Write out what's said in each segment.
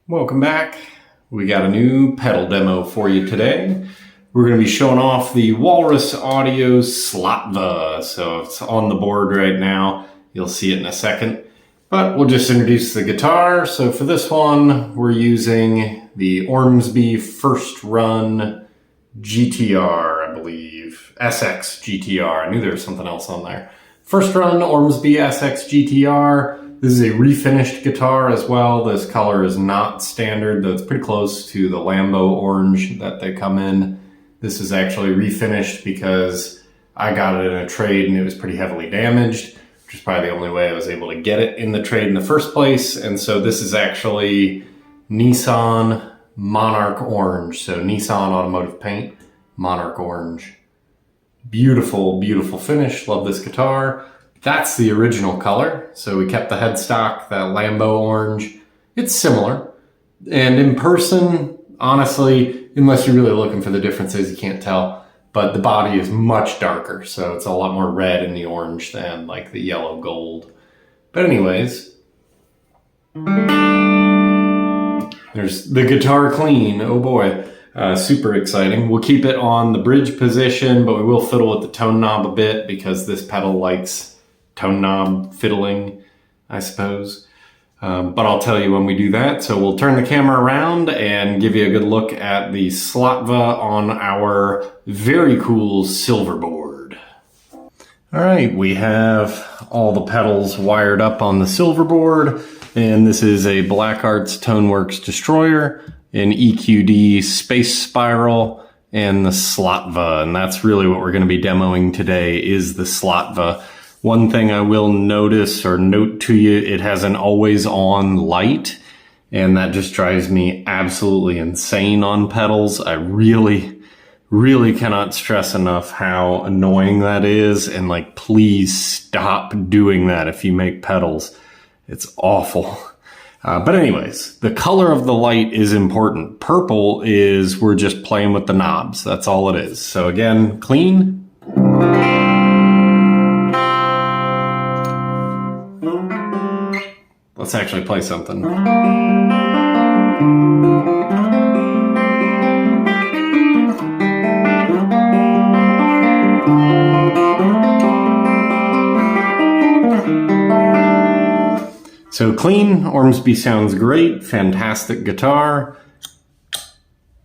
Welcome back. We got a new pedal demo for you today. We're going to be showing off the Walrus Audio Slotva. So it's on the board right now. You'll see it in a second. But we'll just introduce the guitar. So for this one, we're using the Ormsby First Run GTR, I believe. SX GTR. I knew there was something else on there. First Run Ormsby SX GTR. This is a refinished guitar as well. This color is not standard, though it's pretty close to the Lambo orange that they come in. This is actually refinished because I got it in a trade and it was pretty heavily damaged, which is probably the only way I was able to get it in the trade in the first place. And so this is actually Nissan Monarch Orange. So Nissan Automotive Paint, Monarch Orange. Beautiful, beautiful finish. Love this guitar. That's the original color. So we kept the headstock, that Lambo orange. It's similar. And in person, honestly, unless you're really looking for the differences, you can't tell. But the body is much darker. So it's a lot more red in the orange than like the yellow gold. But anyways, there's the guitar clean. Oh boy. Super exciting. We'll keep it on the bridge position, but we will fiddle with the tone knob a bit because this pedal likes tone knob fiddling, I suppose. But I'll tell you when we do that. So we'll turn the camera around and give you a good look at the Slotva on our very cool silver board. All right, we have all the pedals wired up on the silver board, and this is a Black Arts Toneworks Destroyer, an EQD Space Spiral, and the Slotva. And that's really what we're going to be demoing today is the Slotva. One thing I will notice or note to you, it has an always on light, and that just drives me absolutely insane on pedals. I really cannot stress enough how annoying that is. And like, please stop doing that if you make pedals. It's awful. But anyways, the color of the light is important. Purple is we're just playing with the knobs. That's all it is. So again, clean. Let's actually play something. So clean, Ormsby sounds great, fantastic guitar.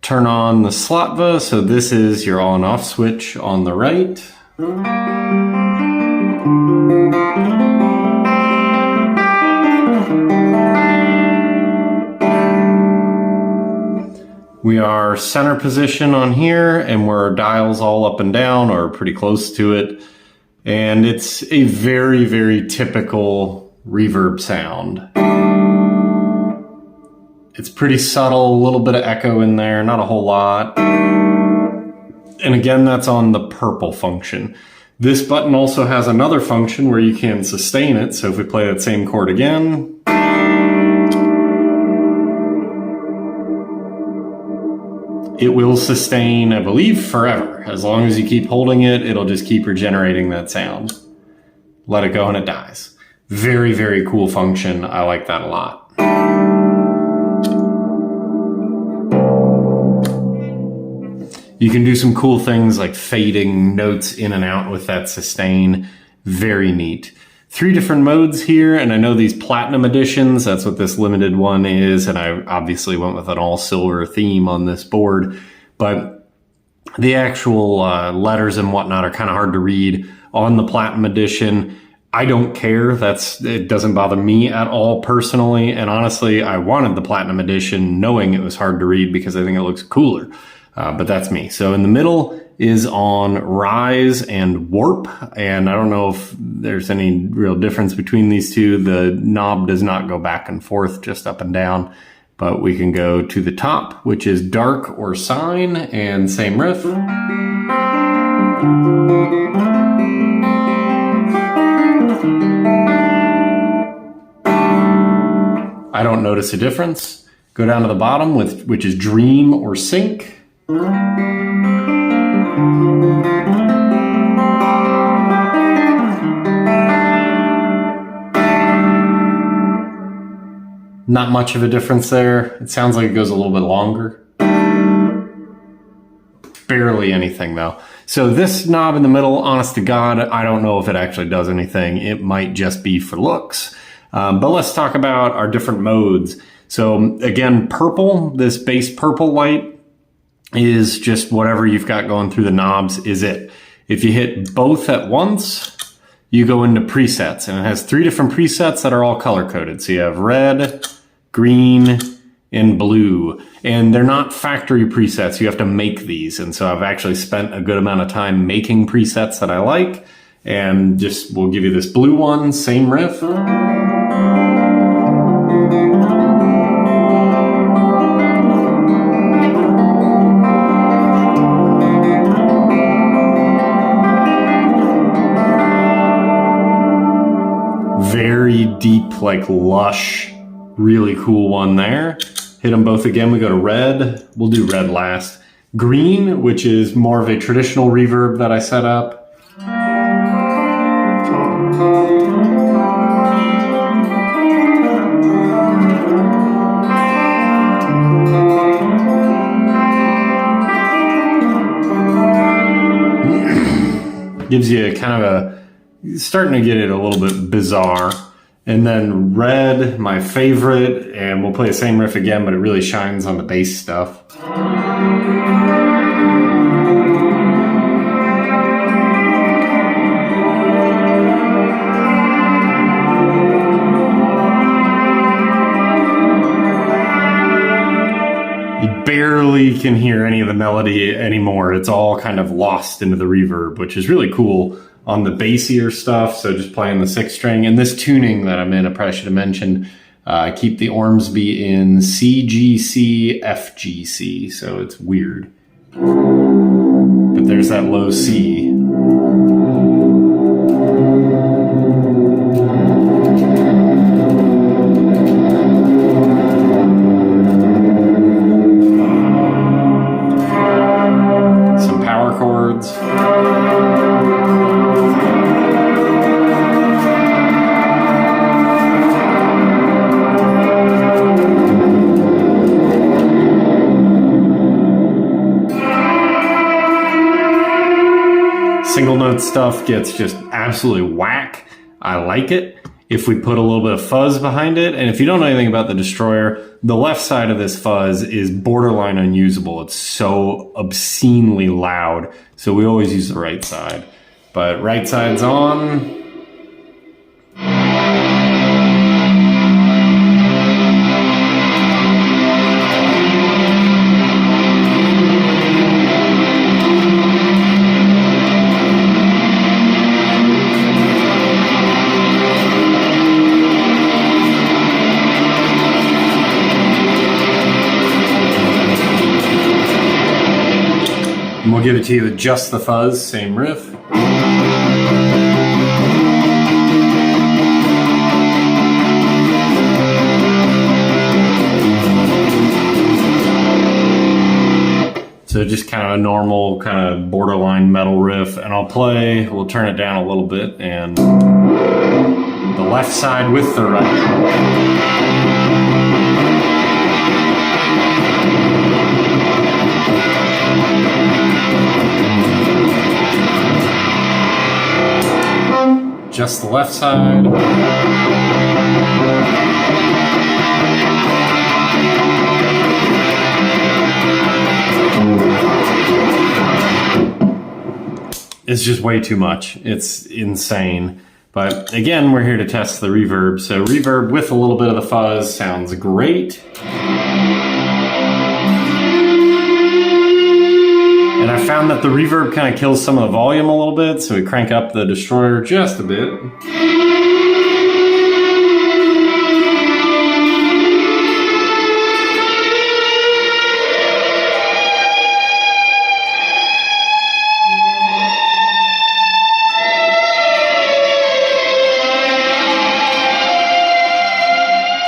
Turn on the Slotva, so this is your on off switch on the right. We are center position on here, and we're dials all up and down or pretty close to it. And it's a very, very typical reverb sound. It's pretty subtle, a little bit of echo in there, not a whole lot. And again, that's on the purple function. This button also has another function where you can sustain it. So if we play that same chord again, it will sustain, I believe, forever. As long as you keep holding it, it'll just keep regenerating that sound. Let it go and it dies. Very, very cool function. I like that a lot. You can do some cool things like fading notes in and out with that sustain. Very neat. 3 different modes here, and I know these platinum editions, that's what this limited one is, and I obviously went with an all silver theme on this board, but the actual letters and whatnot are kind of hard to read on the platinum edition. I don't care. It doesn't bother me at all personally, and honestly, I wanted the platinum edition knowing it was hard to read because I think it looks cooler, but that's me. So in the middle is on rise and warp, and I don't know if there's any real difference between these two. The knob does not go back and forth, just up and down, but we can go to the top, which is dark or sine, and same riff. I don't notice a difference. Go down to the bottom, which is dream or sync. Not much of a difference there. It sounds like it goes a little bit longer. Barely anything though. So this knob in the middle, honest to God, I don't know if it actually does anything. It might just be for looks. But let's talk about our different modes. So again, purple, this base purple light is just whatever you've got going through the knobs is it. If you hit both at once, you go into presets, and it has 3 different presets that are all color coded. So you have red, green, and blue, and they're not factory presets. You have to make these. And so I've actually spent a good amount of time making presets that I like, and just we'll give you this blue one, same riff. Very deep, like Lush, really cool one there. Hit them both again, we go to red. We'll do red last. Green, which is more of a traditional reverb that I set up. Gives you kind of a, starting to get it a little bit bizarre. And then red, my favorite, and we'll play the same riff again, but it really shines on the bass stuff. You barely can hear any of the melody anymore. It's all kind of lost into the reverb, which is really cool on the bassier stuff. So just playing the 6th string, and this tuning that I'm in, I probably should have mentioned, I keep the Ormsby in C, G, C, F, G, C. So it's weird, but there's that low C. Some power chords. Single note stuff gets just absolutely whack. I like it. If we put a little bit of fuzz behind it, and if you don't know anything about the Destroyer, the left side of this fuzz is borderline unusable. It's so obscenely loud. So we always use the right side. But right side's on. And we'll give it to you with just the fuzz, same riff. So just kind of a normal, kind of borderline metal riff, and I'll play, we'll turn it down a little bit, and the left side with the right. Just the left side. It's just way too much. It's insane. But again, we're here to test the reverb. So reverb with a little bit of the fuzz sounds great. And I found that the reverb kind of kills some of the volume a little bit, so we crank up the Destroyer just a bit.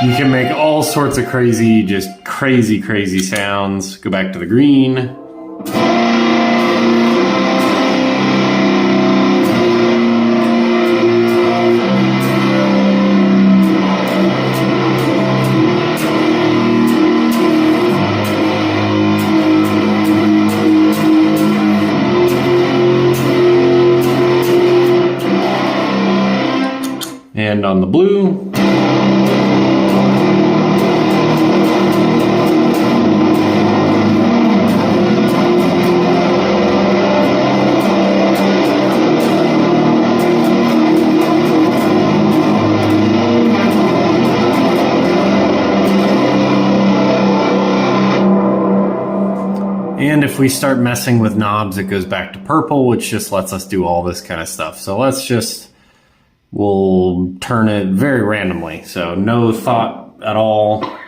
You can make all sorts of crazy, just crazy sounds. Go back to the green. on the blue. And if we start messing with knobs, it goes back to purple, which just lets us do all this kind of stuff. So we'll turn it very randomly. So no thought at all.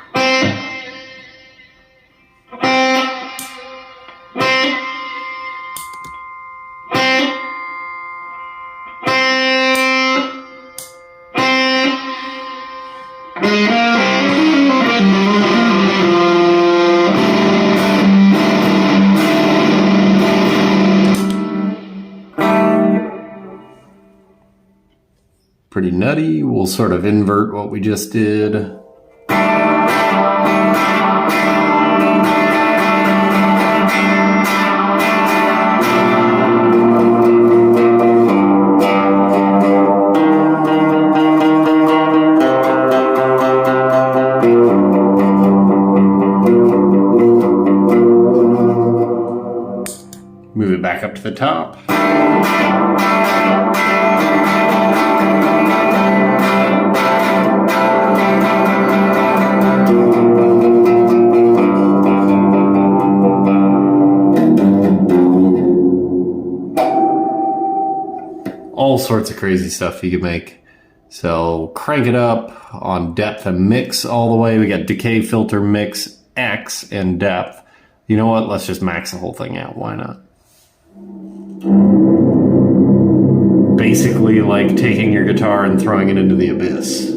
Pretty nutty. We'll sort of invert what we just did. Move it back up to the top. All sorts of crazy stuff you can make. So crank it up on depth and mix all the way. We got decay, filter, mix, X, and depth. You know what? Let's just max the whole thing out. Why not? Basically like taking your guitar and throwing it into the abyss.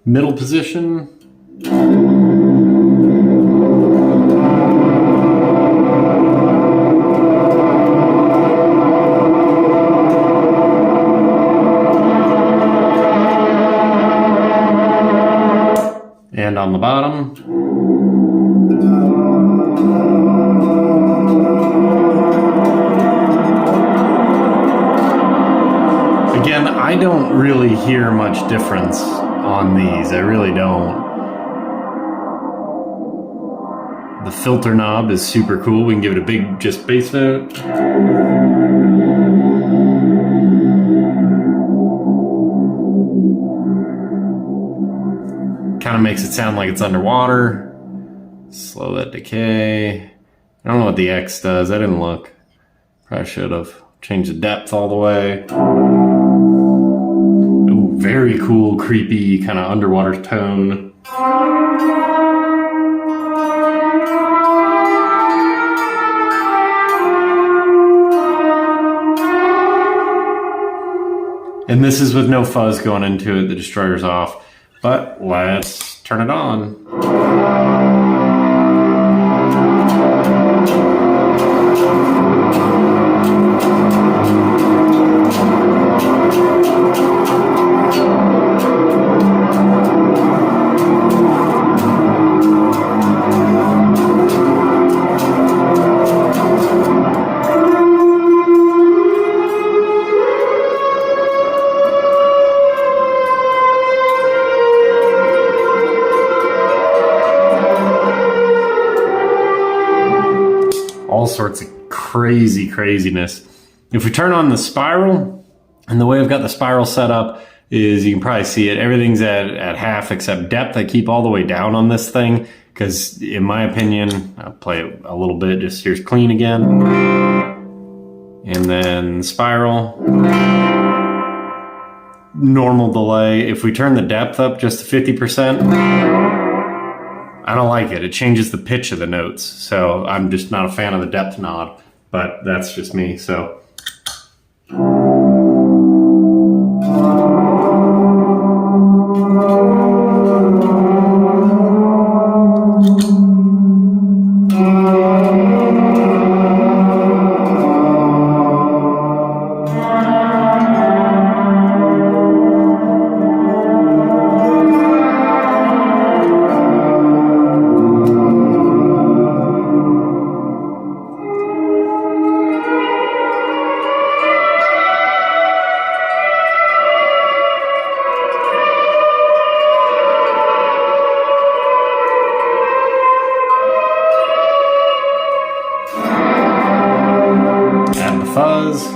Middle position. And on the bottom. Again, I don't really hear much difference on these. I really don't. The filter knob is super cool. We can give it a big just bass note. Kind of makes it sound like it's underwater. Slow that decay. I don't know what the X does. I didn't look. Probably should have. Changed the depth all the way. Very cool, creepy, kind of underwater tone. And this is with no fuzz going into it. The destroyer's off. But let's turn it on. All sorts of craziness. If we turn on the spiral, and the way I've got the spiral set up is, you can probably see it, everything's at half except depth. I keep all the way down on this thing because, in my opinion, I'll play it a little bit. Just here's clean again, and then spiral, normal delay. If we turn the depth up just to 50%, I don't like it. It changes the pitch of the notes. So I'm just not a fan of the depth knob, but that's just me. So. fuzz.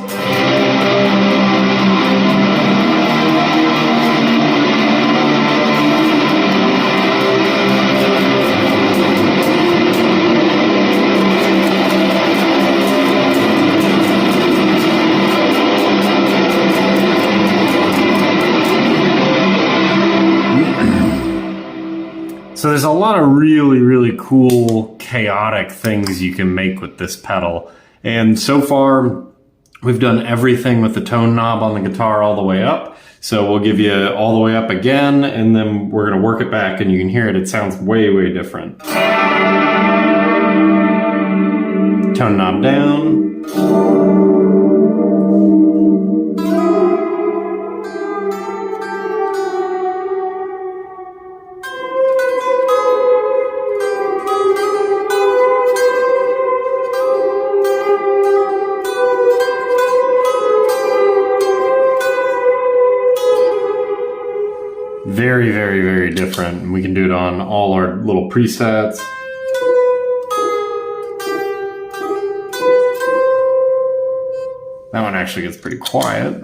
So there's a lot of really cool, chaotic things you can make with this pedal. And so far, we've done everything with the tone knob on the guitar all the way up. So we'll give you all the way up again, and then we're gonna work it back, and you can hear it. It sounds way different. Tone knob down. Very different. We can do it on all our little presets. That one actually gets pretty quiet.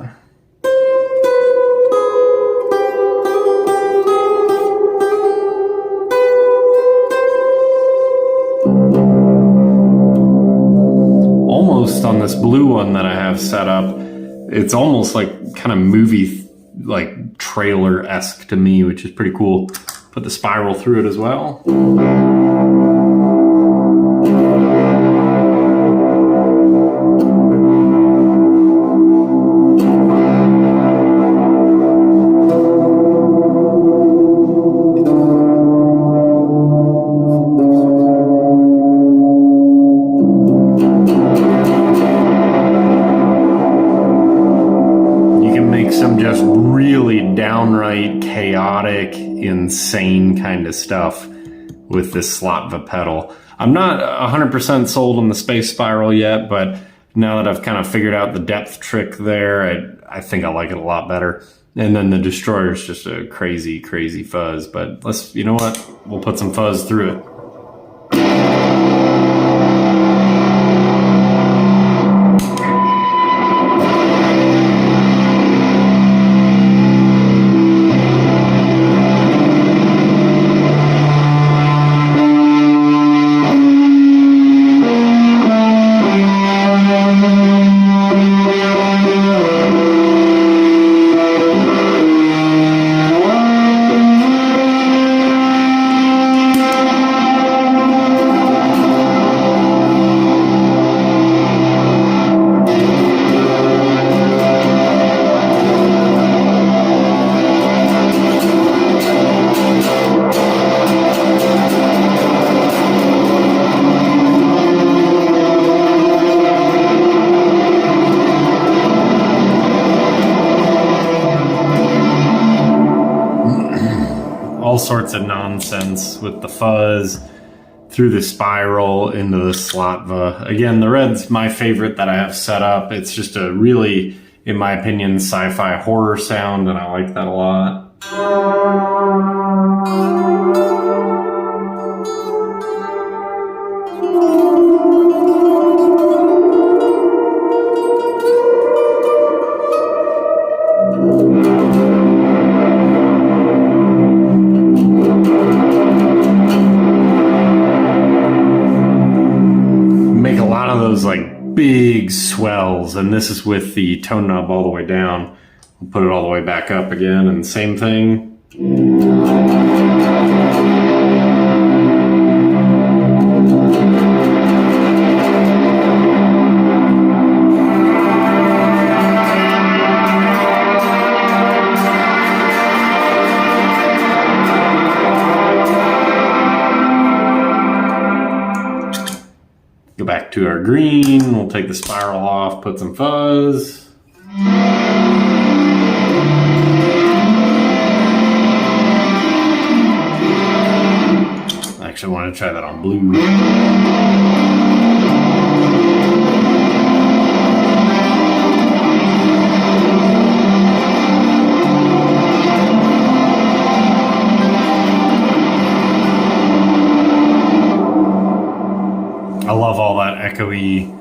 Almost on this blue one that I have set up, it's almost like kind of movie like trailer-esque to me, which is pretty cool. Put the spiral through it as well. Some just really downright chaotic, insane kind of stuff with this Slotva pedal. I'm not 100% sold on the space spiral yet, but now that I've kind of figured out the depth trick there, I think I like it a lot better. And then the Destroyer is just a crazy fuzz, but you know what? We'll put some fuzz through it. All sorts of nonsense with the fuzz through the spiral into the Slotva. Again, the red's my favorite that I have set up. It's just a really, in my opinion, sci-fi horror sound, and I like that a lot. Like big swells, and this is with the tone knob all the way down. We'll put it all the way back up again, and same thing. Go back to our green, we'll take the spiral off, put some fuzz. Actually, I want to try that on blue. I love all that echoey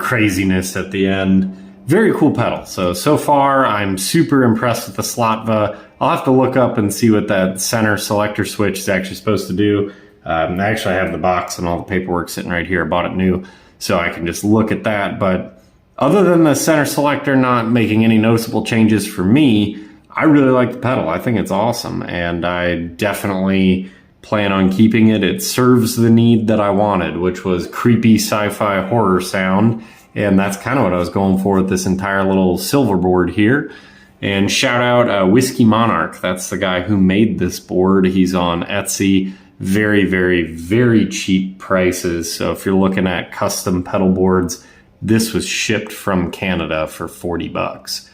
craziness at the end. Very cool pedal. So far I'm super impressed with the Slotva. I'll have to look up and see what that center selector switch is actually supposed to do. I actually have the box and all the paperwork sitting right here. I bought it new, so I can just look at that. But other than the center selector not making any noticeable changes for me, I really like the pedal. I think it's awesome, and I definitely plan on keeping it. It serves the need that I wanted, which was creepy sci-fi horror sound, and that's kind of what I was going for with this entire little silver board here. And shout out Whiskey Monarch. That's the guy who made this board. He's on Etsy. Very, very, very cheap prices. So if you're looking at custom pedal boards, this was shipped from Canada for 40 bucks.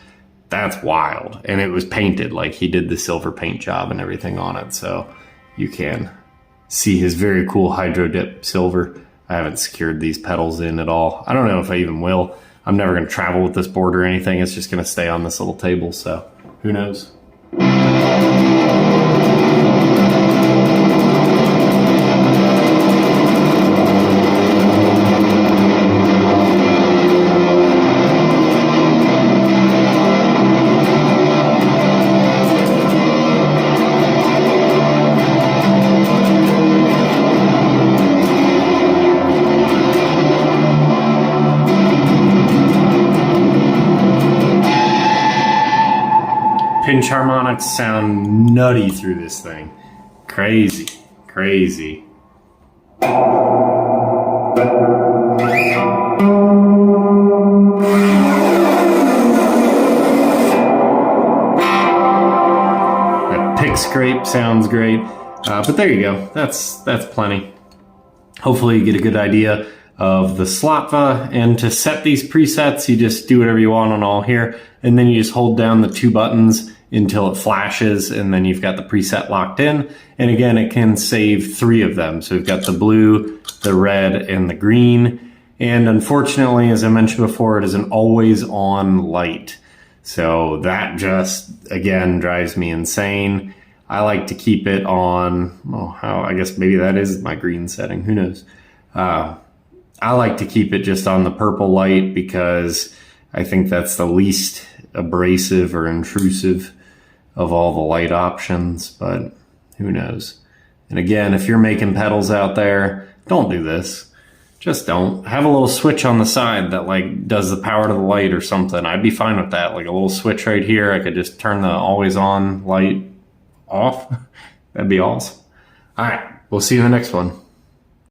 That's wild. And it was painted, like he did the silver paint job and everything on it. So you can see his very cool hydro dip silver. I haven't secured these pedals in at all. I don't know if I even will. I'm never going to travel with this board or anything. It's just going to stay on this little table. So who knows? Pinch harmonics sound nutty through this thing. Crazy, crazy. That pick scrape sounds great. But there you go. That's plenty. Hopefully you get a good idea of the Slotva, and to set these presets, you just do whatever you want on all here, and then you just hold down the 2 buttons until it flashes, and then you've got the preset locked in. And again, it can save 3 of them. So we've got the blue, the red, and the green. And unfortunately, as I mentioned before, it is an always on light. So that just, again, drives me insane. I like to keep it on, I guess maybe that is my green setting, who knows? I like to keep it just on the purple light because I think that's the least abrasive or intrusive of all the light options, but who knows? And again, if you're making pedals out there, don't do this. Just don't. Have a little switch on the side that like does the power to the light or something. I'd be fine with that. Like a little switch right here. I could just turn the always on light off. That'd be awesome. All right, we'll see you in the next one.